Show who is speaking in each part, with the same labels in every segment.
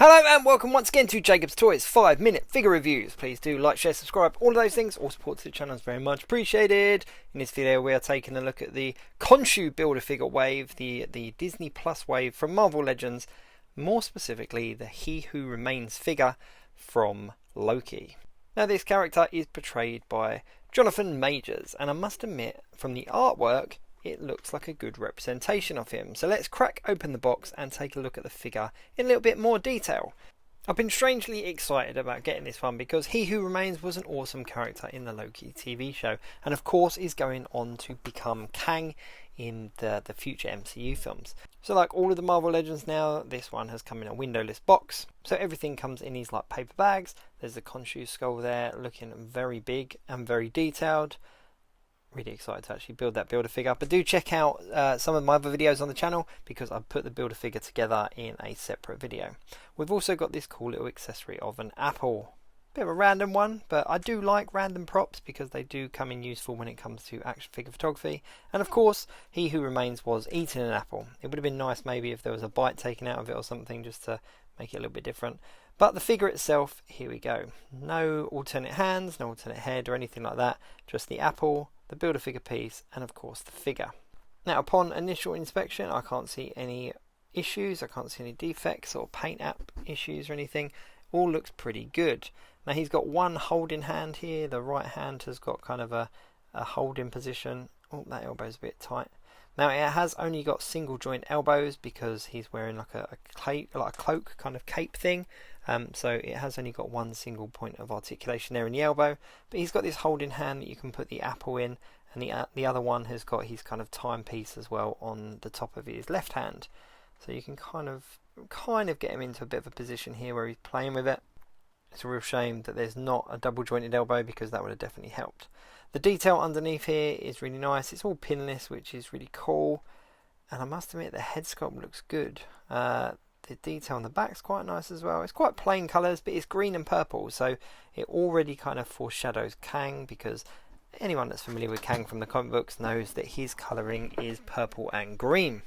Speaker 1: Hello and welcome once again to Jacob's Toys 5-minute figure reviews. Please do like, share, subscribe, all of those things. All support to the channel is very much appreciated. In this video we are taking a look at the Khonshu Build-A-Figure wave, the Disney Plus wave from Marvel Legends, more specifically the He Who Remains figure from Loki. Now this character is portrayed by Jonathan Majors, and I must admit from the artwork it looks like a good representation of him. So let's crack open the box and take a look at the figure in a little bit more detail. I've been strangely excited about getting this one because He Who Remains was an awesome character in the Loki TV show, and of course is going on to become Kang in the future MCU films. So like all of the Marvel Legends now, this one has come in a windowless box. So everything comes in these like paper bags. There's the Khonshu skull there looking very big and very detailed. Really excited to actually build that Build-A-Figure, but do check out some of my other videos on the channel because I've put the Build-A-Figure together in a separate video. We've also got this cool little accessory of an apple. Bit of a random one, but I do like random props because they do come in useful when it comes to action figure photography. And of course, He Who Remains was eating an apple. It would have been nice maybe if there was a bite taken out of it or something just to make it a little bit different. But the figure itself, here we go. No alternate hands, no alternate head or anything like that. Just the apple, the Build-A-Figure piece, and of course the figure. Now upon initial inspection I can't see any issues, I can't see any defects or paint app issues or anything. All looks pretty good. Now he's got one holding hand here, the right hand has got kind of a holding position. Oh, that elbow's a bit tight. Now it has only got single joint elbows because he's wearing like a cloak kind of cape thing. So it has only got one single point of articulation there in the elbow, but he's got this holding hand that you can put the apple in, and the other one has got his kind of timepiece as well on the top of his left hand. So you can kind of get him into a bit of a position here where he's playing with it. It's a real shame that there's not a double jointed elbow because that would have definitely helped. The detail underneath here is really nice. It's all pinless, which is really cool, and I must admit the head sculpt looks good. The detail on the back is quite nice as well. It's quite plain colours, but it's green and purple, so it already kind of foreshadows Kang, because anyone that's familiar with Kang from the comic books knows that his colouring is purple and green.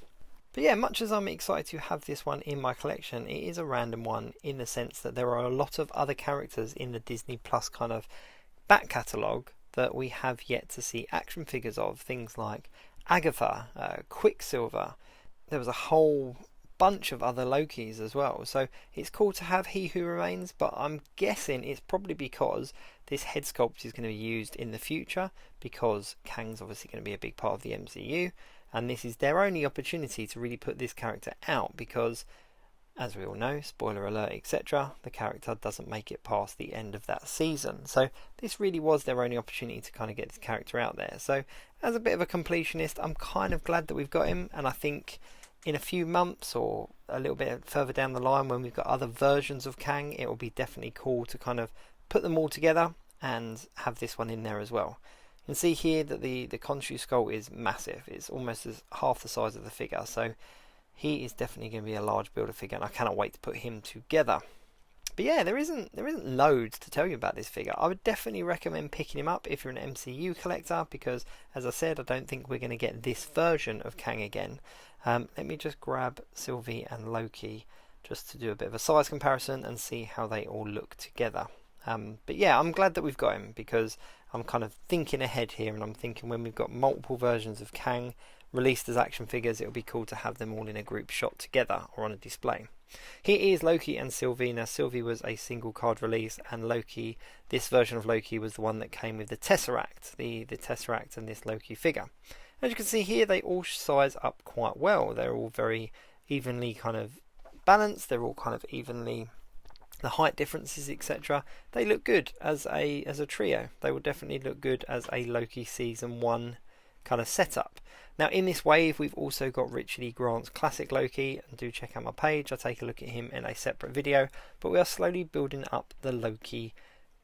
Speaker 1: But yeah, much as I'm excited to have this one in my collection, it is a random one in the sense that there are a lot of other characters in the Disney Plus kind of back catalogue that we have yet to see action figures of. Things like Agatha, Quicksilver. There was a whole bunch of other Lokis as well, so it's cool to have He Who Remains, but I'm guessing it's probably because this head sculpt is going to be used in the future, because Kang's obviously going to be a big part of the MCU, and this is their only opportunity to really put this character out, because as we all know, spoiler alert, etc., the character doesn't make it past the end of that season. So this really was their only opportunity to kind of get this character out there. So as a bit of a completionist, I'm kind of glad that we've got him, and I think in a few months or a little bit further down the line when we've got other versions of Kang, it will be definitely cool to kind of put them all together and have this one in there as well. You can see here that the Khonshu skull is massive. It's almost as half the size of the figure, so he is definitely going to be a large Build-A-Figure, and I cannot wait to put him together. But yeah, there isn't loads to tell you about this figure. I would definitely recommend picking him up if you're an MCU collector, because as I said, I don't think we're going to get this version of Kang again. Let me just grab Sylvie and Loki just to do a bit of a size comparison and see how they all look together. But yeah, I'm glad that we've got him, because I'm kind of thinking ahead here, and I'm thinking when we've got multiple versions of Kang released as action figures, it would be cool to have them all in a group shot together or on a display. Here is Loki and Sylvie. Now Sylvie was a single card release, and Loki, this version of Loki, was the one that came with the Tesseract, the Tesseract and this Loki figure. As you can see here, they all size up quite well. They're all very evenly kind of balanced. They're all kind of evenly, the height differences, etc. They look good as a trio. They will definitely look good as a Loki season 1 kind of setup. Now in this wave we've also got Richard E. Grant's classic Loki, and do check out my page, I'll take a look at him in a separate video, but we are slowly building up the Loki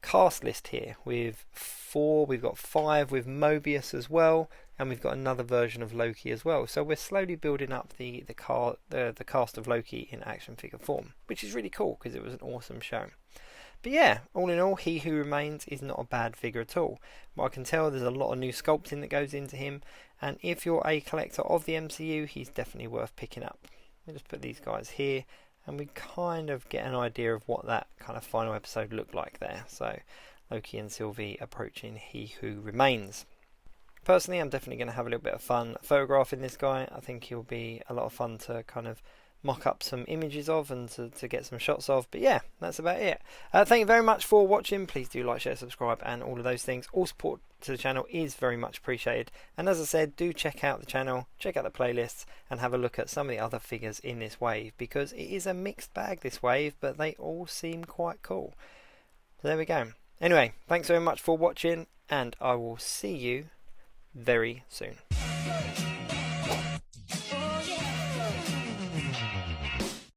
Speaker 1: cast list here with 4, we've got 5 with Mobius as well, and we've got another version of Loki as well. So we're slowly building up the cast of Loki in action figure form, which is really cool because it was an awesome show. But yeah, all in all, He Who Remains is not a bad figure at all. But I can tell there's a lot of new sculpting that goes into him, and if you're a collector of the MCU, he's definitely worth picking up. Let me just put these guys here, and we kind of get an idea of what that kind of final episode looked like there. So Loki and Sylvie approaching He Who Remains. Personally, I'm definitely going to have a little bit of fun photographing this guy. I think he'll be a lot of fun to kind of mock up some images of and to get some shots of. But yeah, that's about it. Thank you very much for watching. Please do like, share, subscribe and all of those things. All support to the channel is very much appreciated, and as I said, do check out the channel, check out the playlists and have a look at some of the other figures in this wave, because it is a mixed bag, this wave, but they all seem quite cool. So there we go. Anyway, thanks very much for watching, and I will see you very soon.